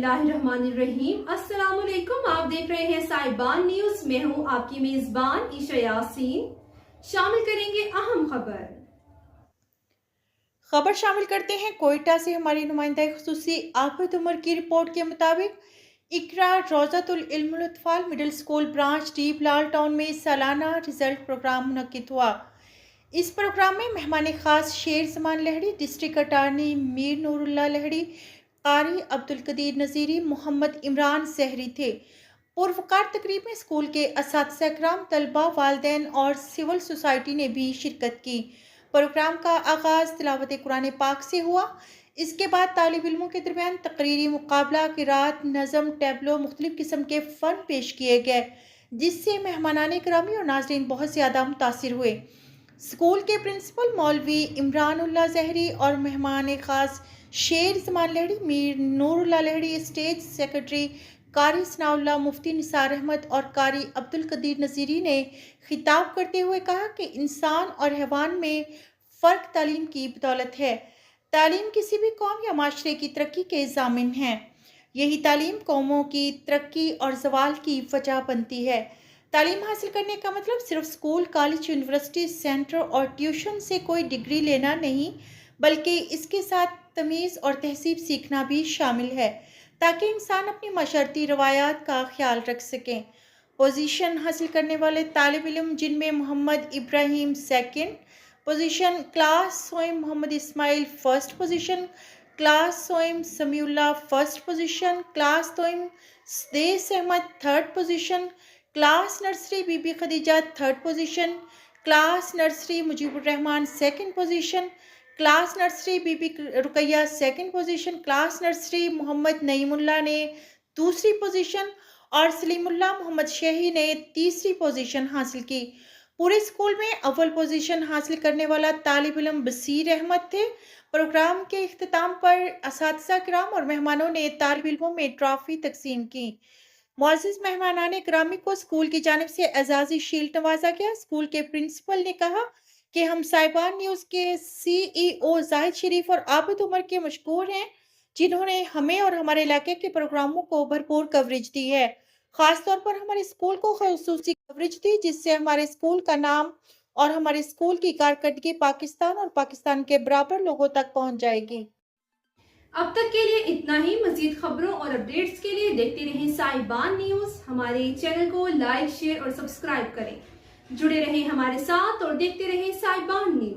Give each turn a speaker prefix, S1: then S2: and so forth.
S1: बिस्मिल्लाहिर्रहमानिर्रहीम। अस्सलाम वालेकुम। आप देख रहे हैं साहिबान न्यूज। मैं हूं आपकी मेजबान ईशा यासीन। शामिल करेंगे अहम
S2: खबर शामिल करते हैं कोयटा से हमारी नुमाइंदा खुसूसी आबिद उमर की रिपोर्ट के मुताबिक इकरा रोज़ातुल इल्मुल अत्फाल मिडिल स्कूल ब्रांच डीप लाल टाउन में सालाना रिजल्ट प्रोग्राम मुनक्किद हुआ। इस प्रोग्राम में मेहमान खास शेर जमान लहड़ी, डिस्ट्रिक्ट अटारनी मीर नूरुल्लाह लहड़ी, कारी अब्दुल कदीर नज़ीरी, मोहम्मद इमरान सहरी थे। पुरवकार तकरीब में स्कूल के असातिज़ा कराम, तलबा, वालिदैन और सिविल सोसाइटी ने भी शिरकत की। प्रोग्राम का आगाज़ तिलावत कुरान पाक से हुआ। इसके बाद तालिब इल्मों के दरमियान तकरीरी मुकाबला, किरात, नज़म, टैबलो, मुख्तलिफ किस्म के फ़न पेश किए गए, जिससे मेहमानाने करामी और नाज़रीन बहुत ज़्यादा मुतासिर हुए। स्कूल के प्रिंसिपल मौलवी इमरानुल्लाह ज़हरी और मेहमान ख़ास शेर जमान लहड़ी, मीर नूरुल्लाह लहड़ी, स्टेज सेक्रेटरी कारी सनाउल्लाह, मुफ्ती निसार अहमद और कारी अब्दुल कदीर नज़ीरी ने खिताब करते हुए कहा कि इंसान और हैवान में फ़र्क तालीम की बदौलत है। तालीम किसी भी कौम या माशरे की तरक्की के ज़ामिन है। यही तालीम कौमों की तरक्की और ज़वाल की वजह बनती है। तालीम हासिल करने का मतलब सिर्फ स्कूल, कॉलेज, यूनिवर्सिटी, सेंटर और ट्यूशन से कोई डिग्री लेना नहीं, बल्कि इसके साथ तमीज़ और तहसीब सीखना भी शामिल है, ताकि इंसान अपनी माशरती रवायात का ख्याल रख सकें। पोजीशन हासिल करने वाले तालिब इल्म, जिनमें Mohammad Ibrahim second position, class सोइम Mohammad Ismail first position, class सोइम समीउल्लाह फर्स्ट पोजीशन, क्लास सोइम Sades Ahmad third position, class nursery Bibi Khadija third position, class nursery Mujibur Rahman second position, class nursery Bibi Ruqaiya second position, class nursery Mohammad Naimullah ने दूसरी पोजीशन और सलीमुल्लाह मोहम्मद शेही ने तीसरी पोजीशन हासिल की। पूरे स्कूल में अव्वल पोजीशन हासिल करने वाला तालिब इल्म बसीर अहमद थे। प्रोग्राम के इख्तिताम पर असातिज़ा किराम और मेहमानों ने तालिब इल्मों में ट्रॉफी तकसीम की। मुअज़्ज़िज़ मेहमानाने गिरामी को स्कूल की जानिब से एजाज़ी शील्ड नवाजा गया। स्कूल के प्रिंसिपल ने कहा कि हम साहिबान न्यूज़ के CEO जाहिद शरीफ और आबिद उमर के मशकूर हैं, जिन्होंने हमें और हमारे इलाके के प्रोग्रामों को भरपूर कवरेज दी है। ख़ास तौर पर हमारे स्कूल को ख़ुसूसी कवरेज दी, जिससे हमारे स्कूल का नाम और हमारे स्कूल की कारकर्दगी पाकिस्तान और पाकिस्तान के बराबर लोगों तक पहुँच जाएगी।
S1: अब तक के लिए इतना ही। मजीद खबरों और अपडेट्स के लिए देखते रहें साहिबान न्यूज। हमारे चैनल को लाइक, शेयर और सब्सक्राइब करें। जुड़े रहें हमारे साथ और देखते रहें साहिबान न्यूज।